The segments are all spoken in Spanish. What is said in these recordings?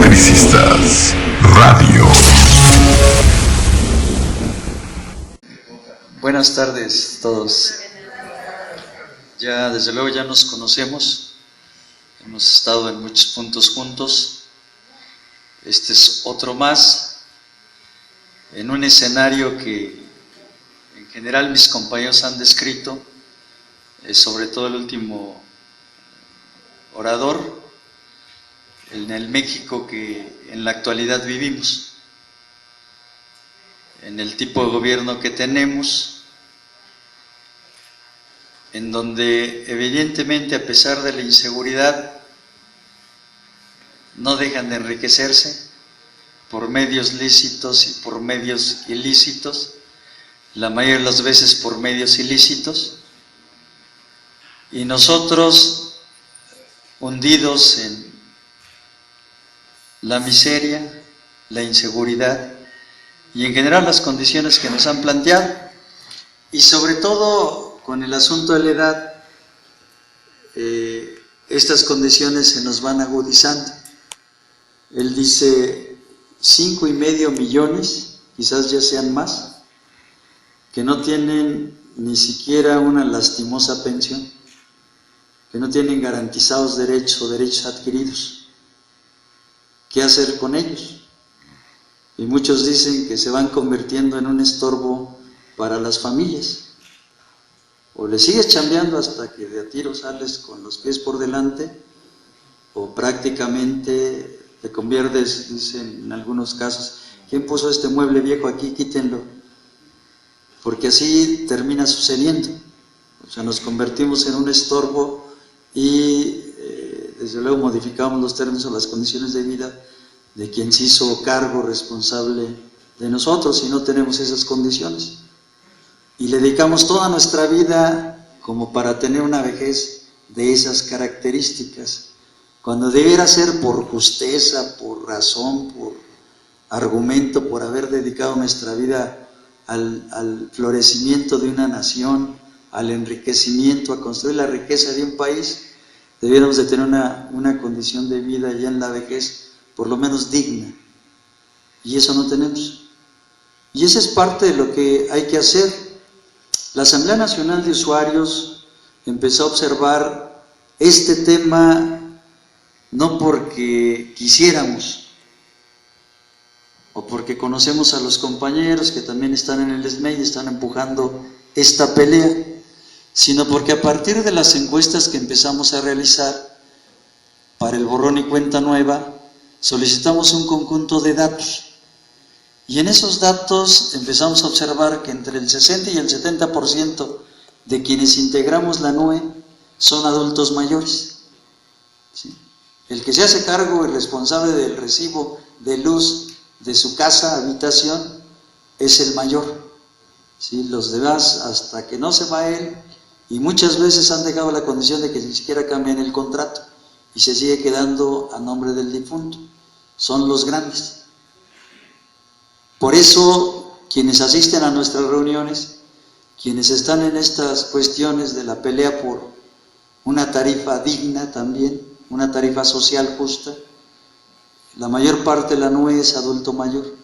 Vericistas Radio. Buenas tardes a todos. Ya desde luego ya nos conocemos, hemos estado en muchos puntos juntos. Este es otro más en un escenario que en general mis compañeros han descrito, sobre todo el último orador, en el México que en la actualidad vivimos, en el tipo de gobierno que tenemos, en donde evidentemente a pesar de la inseguridad no dejan de enriquecerse por medios lícitos y por medios ilícitos, la mayoría de las veces por medios ilícitos, y nosotros hundidos en la miseria, la inseguridad y en general las condiciones que nos han planteado, y sobre todo con el asunto de la edad, estas condiciones se nos van agudizando. Él dice 5,5 millones, quizás ya sean más, que no tienen ni siquiera una lastimosa pensión, que no tienen garantizados derechos o derechos adquiridos. ¿Qué hacer con ellos? Y muchos dicen que se van convirtiendo en un estorbo para las familias. O le sigues chambeando hasta que de a tiro sales con los pies por delante, o prácticamente te conviertes, dicen en algunos casos, ¿quién puso este mueble viejo aquí? Quítenlo. Porque así termina sucediendo. O sea, nos convertimos en un estorbo y desde luego modificamos los términos o las condiciones de vida de quien se hizo cargo responsable de nosotros y no tenemos esas condiciones. Y le dedicamos toda nuestra vida como para tener una vejez de esas características, cuando debiera ser por justeza, por razón, por argumento, por haber dedicado nuestra vida al florecimiento de una nación, al enriquecimiento, a construir la riqueza de un país. Debiéramos de tener una condición de vida ya en la vejez, por lo menos digna, y eso no tenemos. Y esa es parte de lo que hay que hacer. La Asamblea Nacional de Usuarios empezó a observar este tema no porque quisiéramos, o porque conocemos a los compañeros que también están en el SME y están empujando esta pelea, sino porque a partir de las encuestas que empezamos a realizar para el borrón y cuenta nueva, solicitamos un conjunto de datos, y en esos datos empezamos a observar que entre el 60 y el 70% de quienes integramos la NUE son adultos mayores. ¿Sí? El que se hace cargo y responsable del recibo de luz de su casa, habitación, es el mayor. ¿Sí? Los demás, hasta que no se va él, y muchas veces han dejado la condición de que ni siquiera cambian el contrato y se sigue quedando a nombre del difunto, son los grandes. Por eso, quienes asisten a nuestras reuniones, quienes están en estas cuestiones de la pelea por una tarifa digna también, una tarifa social justa, la mayor parte de la NUE es adulto mayor,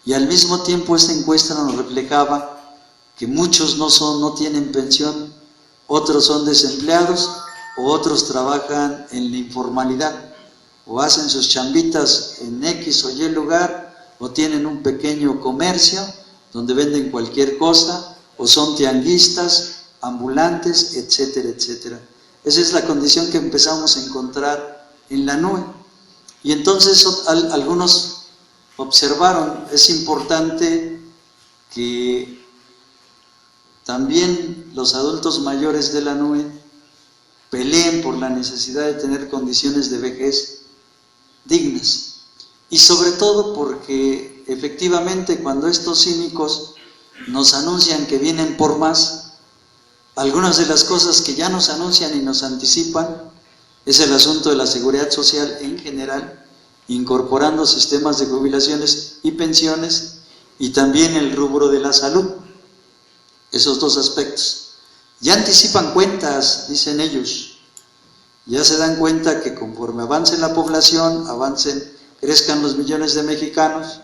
y al mismo tiempo esta encuesta nos reflejaba que muchos no tienen pensión, otros son desempleados, o otros trabajan en la informalidad, o hacen sus chambitas en X o Y lugar, o tienen un pequeño comercio donde venden cualquier cosa, o son tianguistas, ambulantes, etcétera, etcétera. Esa es la condición que empezamos a encontrar en la NUE. Y entonces algunos observaron, es importante que también los adultos mayores de la NUE peleen por la necesidad de tener condiciones de vejez dignas, y sobre todo porque efectivamente cuando estos cínicos nos anuncian que vienen por más, algunas de las cosas que ya nos anuncian y nos anticipan es el asunto de la seguridad social en general, incorporando sistemas de jubilaciones y pensiones, y también el rubro de la salud. Esos dos aspectos. Ya anticipan cuentas, dicen ellos. Ya se dan cuenta que conforme avance la población, avancen crezcan los millones de mexicanos,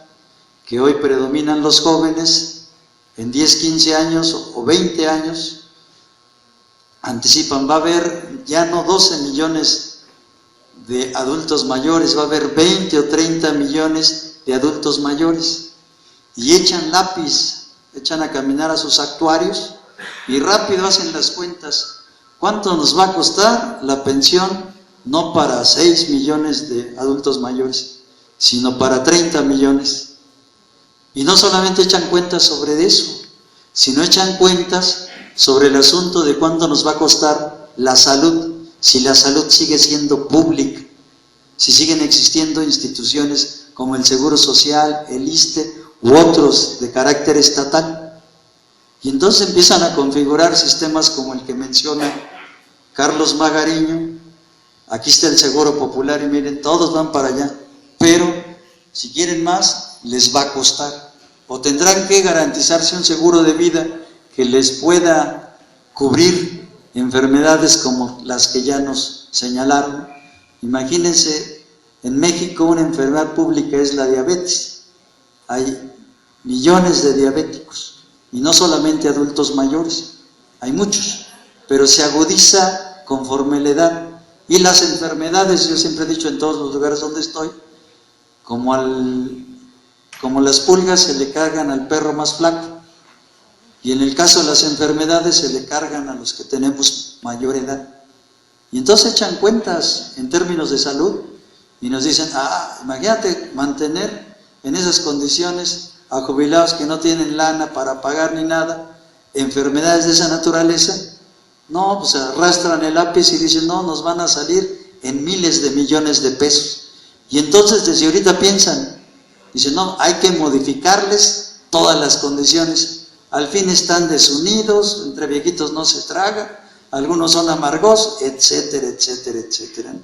que hoy predominan los jóvenes, en 10, 15 años o 20 años, anticipan, va a haber ya no 12 millones de adultos mayores, va a haber 20 o 30 millones de adultos mayores, y echan lápiz, echan a caminar a sus actuarios, y rápido hacen las cuentas. ¿Cuánto nos va a costar la pensión? No para 6 millones de adultos mayores, sino para 30 millones. Y no solamente echan cuentas sobre eso, sino echan cuentas sobre el asunto de cuánto nos va a costar la salud, si la salud sigue siendo pública, si siguen existiendo instituciones como el Seguro Social, el ISSSTE u otros de carácter estatal. Y entonces empiezan a configurar sistemas como el que menciona Carlos Magariño. Aquí está el Seguro Popular y miren, todos van para allá, pero si quieren más, les va a costar. O tendrán que garantizarse un seguro de vida que les pueda cubrir enfermedades como las que ya nos señalaron. Imagínense, en México una enfermedad pública es la diabetes. Hay millones de diabéticos, y no solamente adultos mayores, hay muchos, pero se agudiza conforme la edad. Y las enfermedades, yo siempre he dicho en todos los lugares donde estoy, como las pulgas se le cargan al perro más flaco, y en el caso de las enfermedades se le cargan a los que tenemos mayor edad. Y entonces echan cuentas en términos de salud y nos dicen, imagínate mantener en esas condiciones a jubilados que no tienen lana para pagar ni nada, enfermedades de esa naturaleza. No, pues arrastran el lápiz y dicen, no, nos van a salir en miles de millones de pesos. Y entonces desde ahorita piensan, dicen, no, hay que modificarles todas las condiciones. Al fin están desunidos, entre viejitos no se traga, algunos son amargos, etcétera, etcétera, etcétera.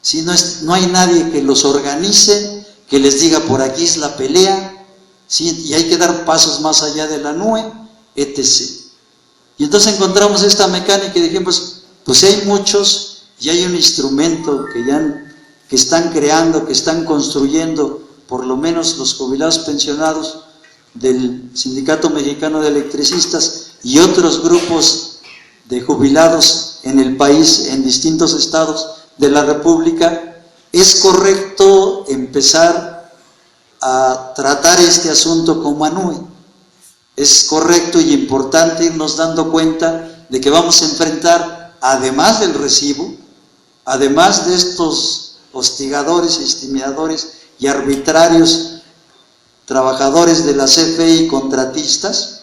Si no hay nadie que los organice, que les diga por aquí es la pelea, ¿sí? Y hay que dar pasos más allá de la nube, etc. Y entonces encontramos esta mecánica y dijimos, pues si hay muchos y hay un instrumento que están creando, que están construyendo, por lo menos los jubilados pensionados del Sindicato Mexicano de Electricistas y otros grupos de jubilados en el país, en distintos estados de la República, es correcto empezar a tratar este asunto como ANUE. Es correcto y importante irnos dando cuenta de que vamos a enfrentar, además del recibo, además de estos hostigadores, intimidadores y arbitrarios trabajadores de la CFE y contratistas,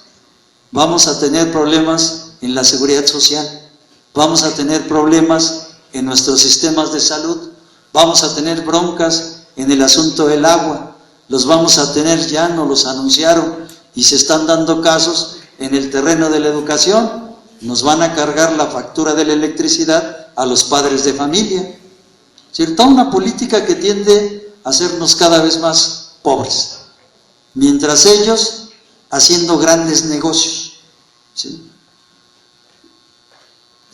vamos a tener problemas en la seguridad social, vamos a tener problemas en nuestros sistemas de salud, vamos a tener broncas en el asunto del agua, los vamos a tener, ya nos los anunciaron y se están dando casos en el terreno de la educación, nos van a cargar la factura de la electricidad a los padres de familia. ¿Cierto? Una política que tiende a hacernos cada vez más pobres, mientras ellos haciendo grandes negocios. ¿Sí?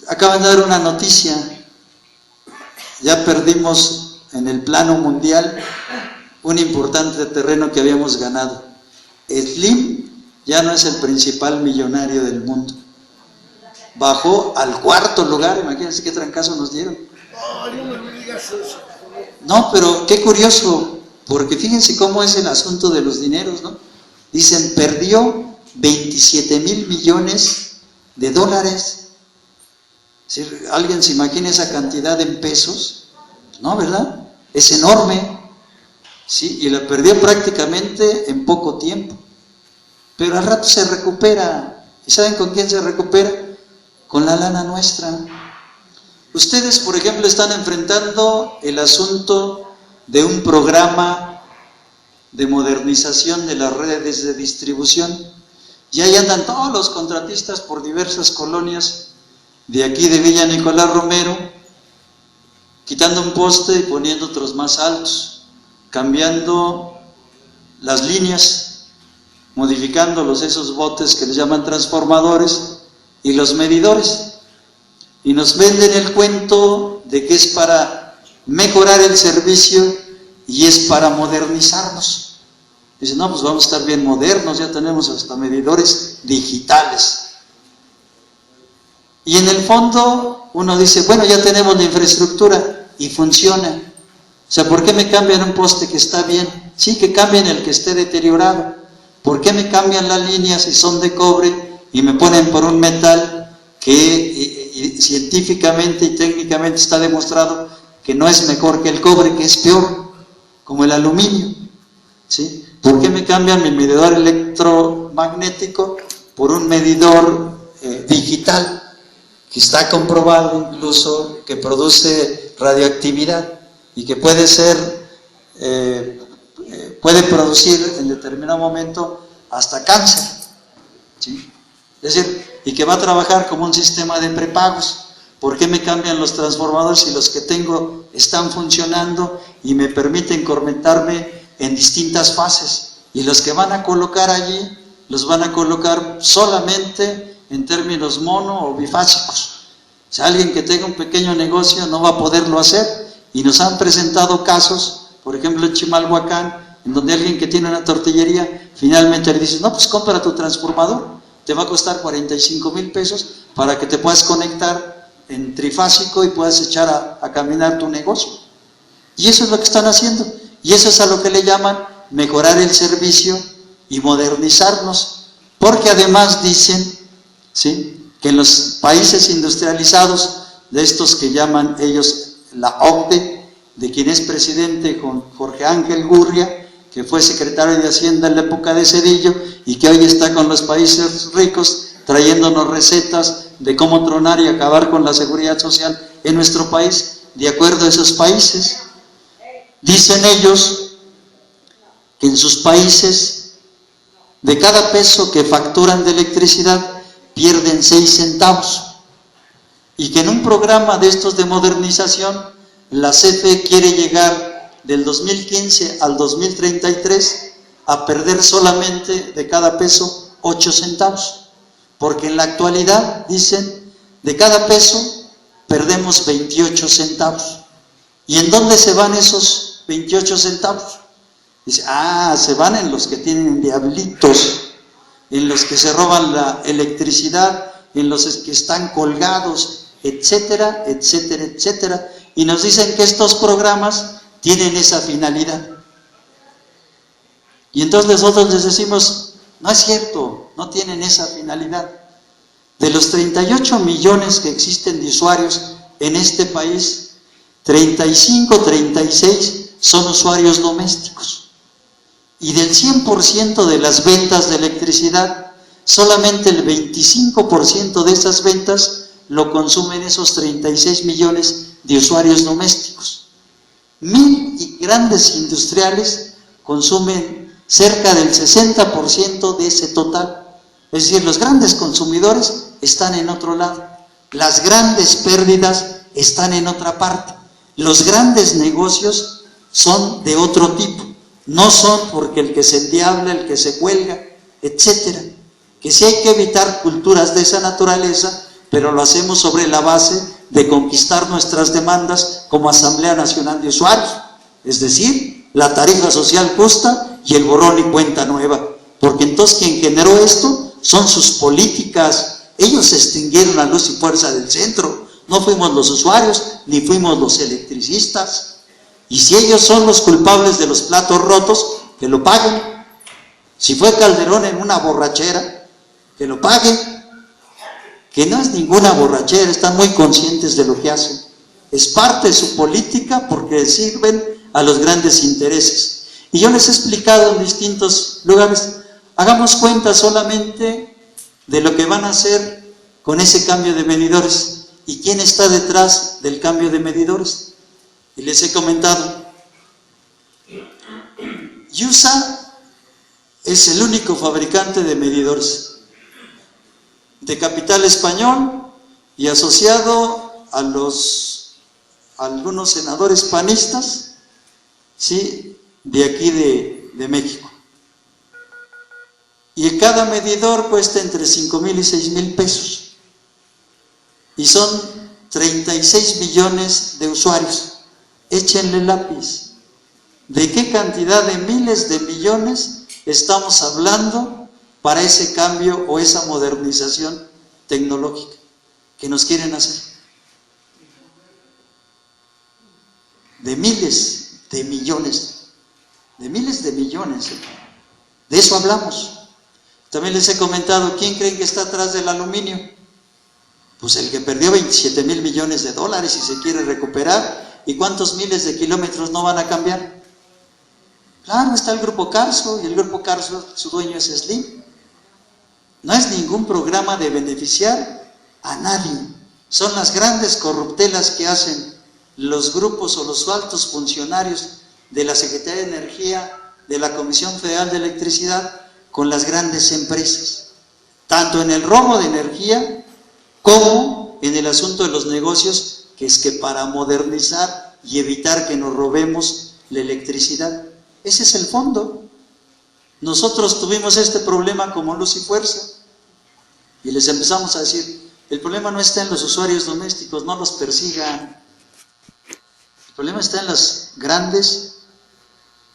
Acaban de dar una noticia, ya perdimos en el plano mundial un importante terreno que habíamos ganado. Slim ya no es el principal millonario del mundo, bajó al 4º lugar, imagínense qué trancazo nos dieron. No, pero qué curioso, porque fíjense cómo es el asunto de los dineros, ¿no? Dicen, perdió 27,000 millones de dólares. ¿Sí? ¿Alguien se imagina esa cantidad en pesos? No, ¿verdad? Es enorme, ¿sí? Y la perdió prácticamente en poco tiempo. Pero al rato se recupera. ¿Y saben con quién se recupera? Con la lana nuestra. Ustedes, por ejemplo, están enfrentando el asunto de un programa de modernización de las redes de distribución. Y ahí andan todos los contratistas por diversas colonias de aquí de Villa Nicolás Romero, quitando un poste y poniendo otros más altos, cambiando las líneas, modificándolos, esos botes que les llaman transformadores, y los medidores. Y nos venden el cuento de que es para mejorar el servicio y es para modernizarnos. Dicen, no, pues vamos a estar bien modernos, ya tenemos hasta medidores digitales. Y en el fondo uno dice, bueno, ya tenemos la infraestructura y funciona. O sea, ¿por qué me cambian un poste que está bien? Sí, que cambien el que esté deteriorado. ¿Por qué me cambian las líneas si son de cobre y me ponen por un metal que científicamente y técnicamente está demostrado que no es mejor que el cobre, que es peor, como el aluminio? ¿Sí? ¿Por qué me cambian mi medidor electromagnético por un medidor digital, que está comprobado incluso que produce radioactividad y que puede producir en determinado momento hasta cáncer? ¿Sí? Es decir, y que va a trabajar como un sistema de prepagos. ¿Por qué me cambian los transformadores si los que tengo están funcionando y me permiten conectarme en distintas fases? Y los que van a colocar allí, los van a colocar solamente en términos mono o bifásicos. O sea, alguien que tenga un pequeño negocio no va a poderlo hacer. Y nos han presentado casos, por ejemplo en Chimalhuacán, en donde alguien que tiene una tortillería, finalmente le dice, no, pues compra tu transformador, te va a costar 45,000 pesos para que te puedas conectar en trifásico y puedas echar a caminar tu negocio. Y eso es lo que están haciendo. Y eso es a lo que le llaman mejorar el servicio y modernizarnos. Porque además dicen, ¿sí?, que en los países industrializados, de estos que llaman ellos la OCDE, de quien es presidente Jorge Ángel Gurria, que fue secretario de Hacienda en la época de Zedillo y que hoy está con los países ricos trayéndonos recetas de cómo tronar y acabar con la seguridad social en nuestro país, de acuerdo a esos países. Dicen ellos que en sus países, de cada peso que facturan de electricidad, pierden 6 centavos. Y que en un programa de estos de modernización, la CFE quiere llegar del 2015 al 2033 a perder solamente de cada peso 8 centavos. Porque en la actualidad, dicen, de cada peso perdemos 28 centavos. ¿Y en dónde se van esos 28 centavos? Dice, se van en los que tienen diablitos, en los que se roban la electricidad, en los que están colgados, etcétera, etcétera, etcétera. Y nos dicen que estos programas tienen esa finalidad. Y entonces nosotros les decimos, no es cierto, no tienen esa finalidad. De los 38 millones que existen de usuarios en este país, 35, 36 son usuarios domésticos. Y del 100% de las ventas de electricidad, solamente el 25% de esas ventas lo consumen esos 36 millones de usuarios domésticos. 1,000 grandes industriales consumen cerca del 60% de ese total. Es decir, los grandes consumidores están en otro lado. Las grandes pérdidas están en otra parte. Los grandes negocios son de otro tipo. No son porque el que se endiabla, el que se cuelga, etcétera. Que sí hay que evitar culturas de esa naturaleza, pero lo hacemos sobre la base de conquistar nuestras demandas como Asamblea Nacional de Usuarios. Es decir, la tarifa social justa y el borrón y cuenta nueva. Porque entonces quien generó esto son sus políticas. Ellos se extinguieron a luz y fuerza del centro. No fuimos los usuarios, ni fuimos los electricistas. Y si ellos son los culpables de los platos rotos, que lo paguen. Si fue Calderón en una borrachera, que lo paguen. Que no es ninguna borrachera, están muy conscientes de lo que hacen. Es parte de su política porque sirven a los grandes intereses. Y yo les he explicado en distintos lugares, hagamos cuenta solamente de lo que van a hacer con ese cambio de medidores y quién está detrás del cambio de medidores. Y les he comentado, USA es el único fabricante de medidores de capital español y asociado a algunos senadores panistas, ¿sí?, de aquí de México. Y cada medidor cuesta entre 5,000 y 6,000 pesos. Y son 36 millones de usuarios. Échenle lápiz. ¿De qué cantidad de miles de millones estamos hablando para ese cambio o esa modernización tecnológica que nos quieren hacer? De miles de millones. De miles de millones. De eso hablamos. También les he comentado, ¿quién creen que está atrás del aluminio? Pues el que perdió 27,000 millones de dólares y se quiere recuperar. ¿Y cuántos miles de kilómetros no van a cambiar? Claro, está el Grupo Carso, y el Grupo Carso, su dueño es Slim. No es ningún programa de beneficiar a nadie. Son las grandes corruptelas que hacen los grupos o los altos funcionarios de la Secretaría de Energía, de la Comisión Federal de Electricidad, con las grandes empresas, tanto en el robo de energía como en el asunto de los negocios, que es que para modernizar y evitar que nos robemos la electricidad. Ese es el fondo. Nosotros tuvimos este problema como Luz y Fuerza y les empezamos a decir, el problema no está en los usuarios domésticos, no los persigan. El problema está en las grandes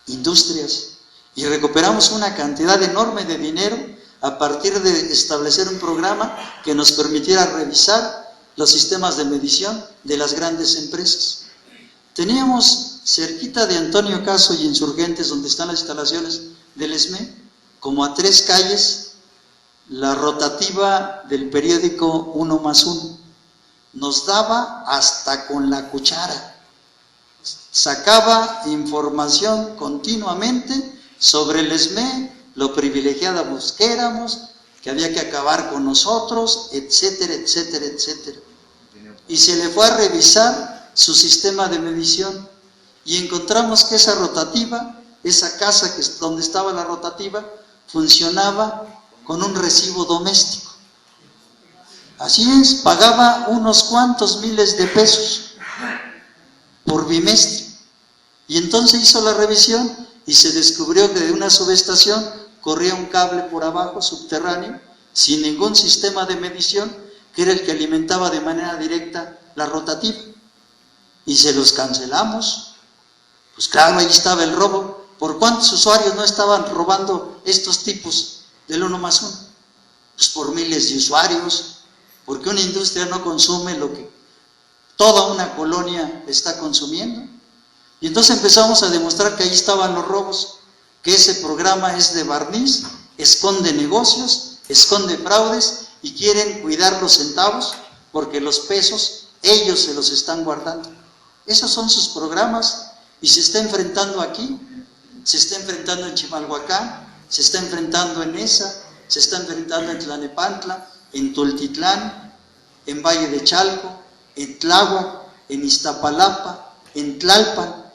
industrias. Y recuperamos una cantidad enorme de dinero a partir de establecer un programa que nos permitiera revisar los sistemas de medición de las grandes empresas. Teníamos cerquita de Antonio Caso y Insurgentes, donde están las instalaciones del SME, como a 3 calles, la rotativa del periódico 1+1. Nos daba hasta con la cuchara. Sacaba información continuamente sobre el SME, lo privilegiados que éramos, que había que acabar con nosotros, etcétera, etcétera, etcétera. Y se le fue a revisar su sistema de medición y encontramos que esa rotativa, esa casa donde estaba la rotativa, funcionaba con un recibo doméstico. Así es, pagaba unos cuantos miles de pesos por bimestre. Y entonces hizo la revisión y se descubrió que de una subestación corría un cable por abajo, subterráneo, sin ningún sistema de medición, que era el que alimentaba de manera directa la rotativa. Y se los cancelamos. Pues claro, ahí estaba el robo. ¿Por cuántos usuarios no estaban robando estos tipos del 1+1? Pues por miles de usuarios, porque una industria no consume lo que toda una colonia está consumiendo. Y entonces empezamos a demostrar que ahí estaban los robos, que ese programa es de barniz, esconde negocios, esconde fraudes y quieren cuidar los centavos porque los pesos ellos se los están guardando. Esos son sus programas y se está enfrentando aquí, se está enfrentando en Chimalhuacán, se está enfrentando en Nesa, se está enfrentando en Tlalnepantla, en Tultitlán, en Valle de Chalco, en Tláhuac, en Iztapalapa, en Tlalpan,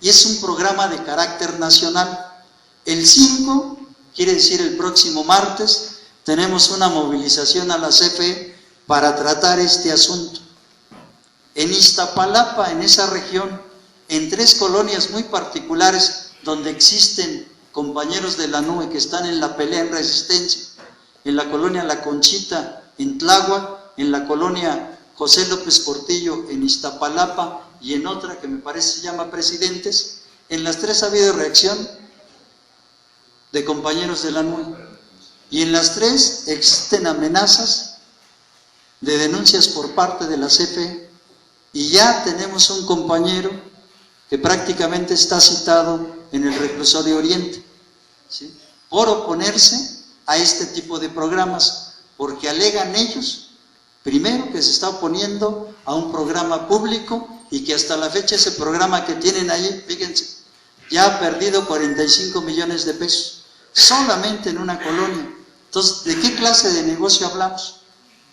y es un programa de carácter nacional. El 5, quiere decir el próximo martes, tenemos una movilización a la CFE para tratar este asunto. En Iztapalapa, en esa región, en 3 colonias muy particulares donde existen compañeros de la NUE que están en la pelea en resistencia, en la colonia La Conchita, en Tláhuac, en la colonia José López Portillo, en Iztapalapa, y en otra que me parece se llama Presidentes. En las 3 ha habido reacción de compañeros de la NUE, y en las 3 existen amenazas de denuncias por parte de la CFE, y ya tenemos un compañero que prácticamente está citado en el reclusorio Oriente, ¿sí?, por oponerse a este tipo de programas, porque alegan ellos, primero, que se está oponiendo a un programa público y que hasta la fecha ese programa que tienen ahí, fíjense, ya ha perdido 45 millones de pesos, solamente en una colonia. Entonces, ¿de qué clase de negocio hablamos?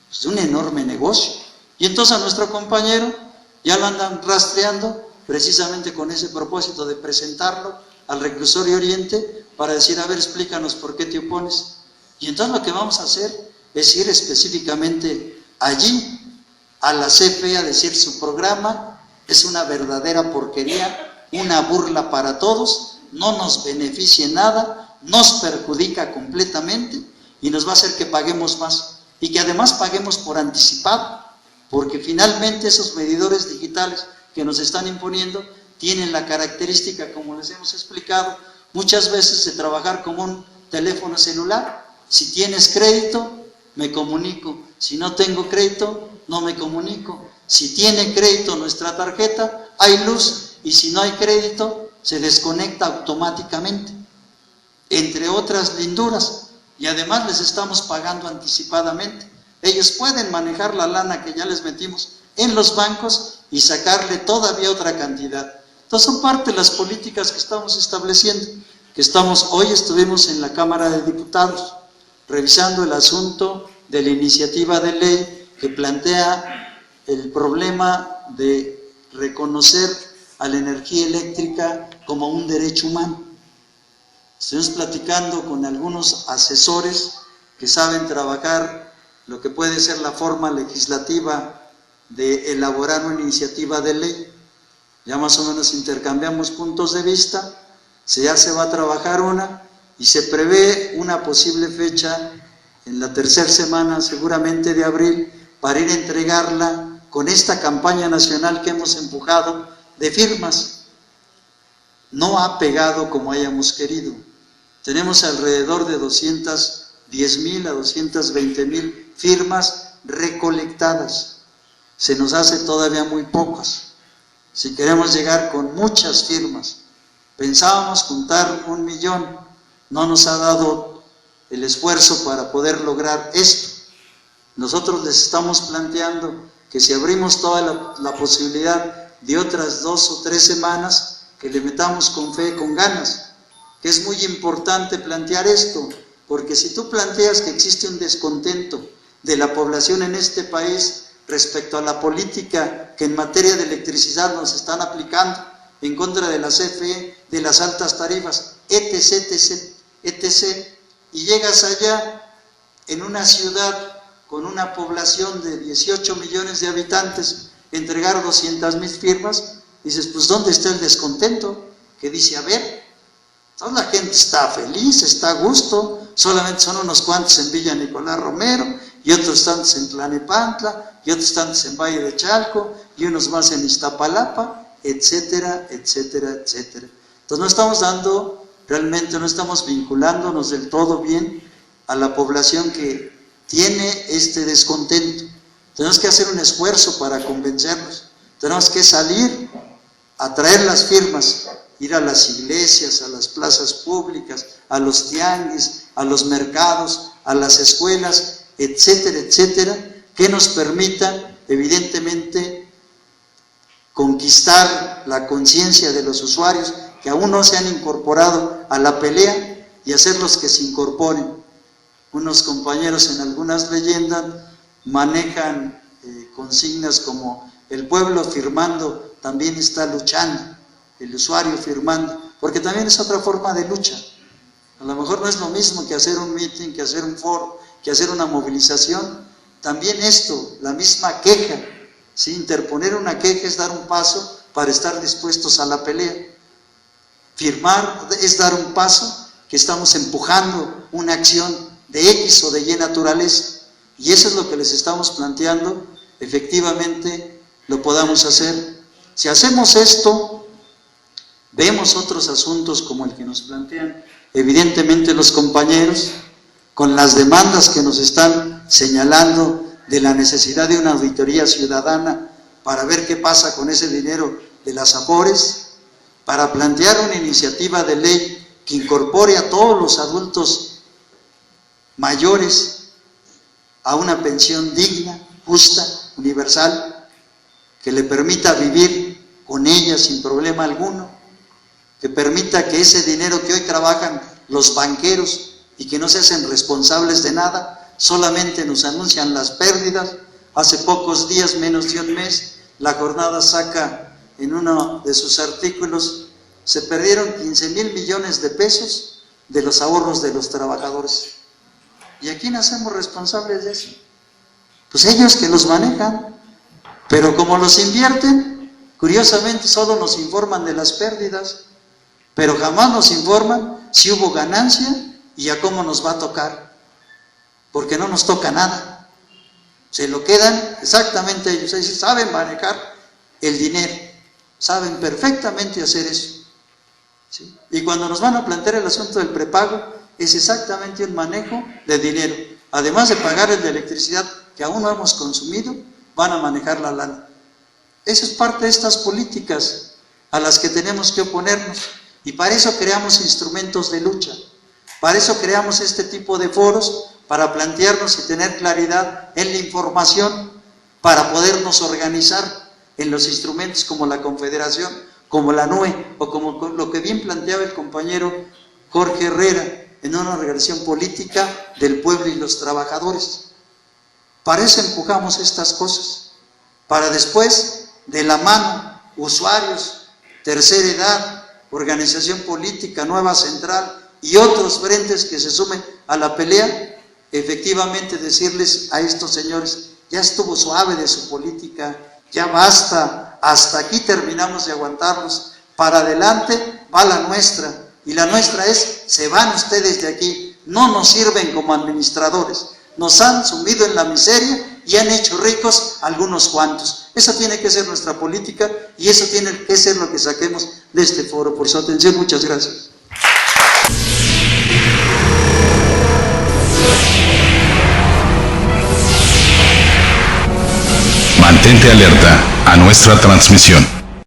Pues de un enorme negocio. Y entonces a nuestro compañero ya lo andan rastreando precisamente con ese propósito de presentarlo al reclusorio Oriente para decir, a ver, explícanos por qué te opones. Y entonces lo que vamos a hacer es ir específicamente allí a la CFE a decir su programa es una verdadera porquería, una burla para todos, no nos beneficia en nada, nos perjudica completamente y nos va a hacer que paguemos más y que además paguemos por anticipado, porque finalmente esos medidores digitales que nos están imponiendo tienen la característica, como les hemos explicado, muchas veces de trabajar como un teléfono celular. Si tienes crédito, me comunico. Si no tengo crédito, no me comunico. Si tiene crédito nuestra tarjeta, hay luz, y si no hay crédito, se desconecta automáticamente, entre otras linduras. Y además les estamos pagando anticipadamente. Ellos pueden manejar la lana que ya les metimos en los bancos y sacarle todavía otra cantidad. Entonces son parte de las políticas que estamos estableciendo, hoy estuvimos en la Cámara de Diputados revisando el asunto de la iniciativa de ley que plantea el problema de reconocer a la energía eléctrica como un derecho humano. Estuvimos platicando con algunos asesores que saben trabajar lo que puede ser la forma legislativa de elaborar una iniciativa de ley. Ya más o menos intercambiamos puntos de vista, ya se va a trabajar una y se prevé una posible fecha en la tercera semana seguramente de abril para ir a entregarla con esta campaña nacional que hemos empujado de firmas. No ha pegado como hayamos querido. Tenemos alrededor de 210,000 a 220,000 firmas recolectadas. Se nos hace todavía muy pocas. Si queremos llegar con muchas firmas, pensábamos juntar 1,000,000, no nos ha dado el esfuerzo para poder lograr esto. Nosotros les estamos planteando que si abrimos toda la posibilidad de otras 2 o 3 semanas, que le metamos con fe, con ganas, que es muy importante plantear esto, porque si tú planteas que existe un descontento de la población en este país respecto a la política que en materia de electricidad nos están aplicando en contra de la CFE, de las altas tarifas, etc., y llegas allá en una ciudad con una población de 18 millones de habitantes, entregar 200,000 firmas, dices, pues ¿dónde está el descontento? Que dice, a ver, toda la gente está feliz, está a gusto, solamente son unos cuantos en Villa Nicolás Romero, y otros tantos en Tlalnepantla, y otros tantos en Valle de Chalco, y unos más en Iztapalapa, etcétera, etcétera, etcétera. Entonces no estamos dando, realmente no estamos vinculándonos del todo bien a la población que tiene este descontento. Tenemos que hacer un esfuerzo para convencerlos, tenemos que salir a traer las firmas, ir a las iglesias, a las plazas públicas, a los tianguis, a los mercados, a las escuelas, etcétera, etcétera, que nos permita, evidentemente, conquistar la conciencia de los usuarios que aún no se han incorporado a la pelea y hacerlos que se incorporen. Unos compañeros en algunas leyendas manejan consignas como el pueblo firmando también está luchando, el usuario firmando, porque también es otra forma de lucha. A lo mejor no es lo mismo que hacer un meeting, que hacer un foro, que hacer una movilización. También esto, la misma queja, ¿sí? Interponer una queja es dar un paso para estar dispuestos a la pelea. Firmar es dar un paso que estamos empujando una acción de X o de Y naturaleza. Y eso es lo que les estamos planteando, efectivamente lo podamos hacer. Si hacemos esto, vemos otros asuntos como el que nos plantean evidentemente los compañeros, con las demandas que nos están señalando de la necesidad de una auditoría ciudadana para ver qué pasa con ese dinero de las Afores, para plantear una iniciativa de ley que incorpore a todos los adultos mayores a una pensión digna, justa, universal, que le permita vivir con ella sin problema alguno, que permita que ese dinero que hoy trabajan los banqueros y que no se hacen responsables de nada, solamente nos anuncian las pérdidas. Hace pocos días, menos de un mes, La Jornada saca en uno de sus artículos, se perdieron 15,000 millones de pesos de los ahorros de los trabajadores. ¿Y a quién hacemos responsables de eso? Pues ellos que los manejan, pero como los invierten, curiosamente solo nos informan de las pérdidas, pero jamás nos informan si hubo ganancia y a cómo nos va a tocar, porque no nos toca nada. Se lo quedan exactamente ellos saben manejar el dinero. saben perfectamente hacer eso, ¿sí? Y cuando nos van a plantear el asunto del prepago, es exactamente un manejo de dinero. Además de pagar el de electricidad que aún no hemos consumido, van a manejar la lana. Esa es parte de estas políticas a las que tenemos que oponernos. Y para eso creamos instrumentos de lucha. Para eso creamos este tipo de foros, para plantearnos y tener claridad en la información, para podernos organizar en los instrumentos como la Confederación, como la NUE, o como lo que bien planteaba el compañero Jorge Herrera, en una organización política del pueblo y los trabajadores. Para eso empujamos estas cosas, para después, de la mano, usuarios, tercera edad, organización política, nueva central y otros frentes que se sumen a la pelea, efectivamente decirles a estos señores, ya estuvo suave de su política, ya basta, hasta aquí terminamos de aguantarlos, para adelante va la nuestra, y la nuestra es, se van ustedes de aquí, no nos sirven como administradores, nos han sumido en la miseria y han hecho ricos algunos cuantos. Esa tiene que ser nuestra política y eso tiene que ser lo que saquemos de este foro. Por su atención, muchas gracias. Mantente alerta a nuestra transmisión.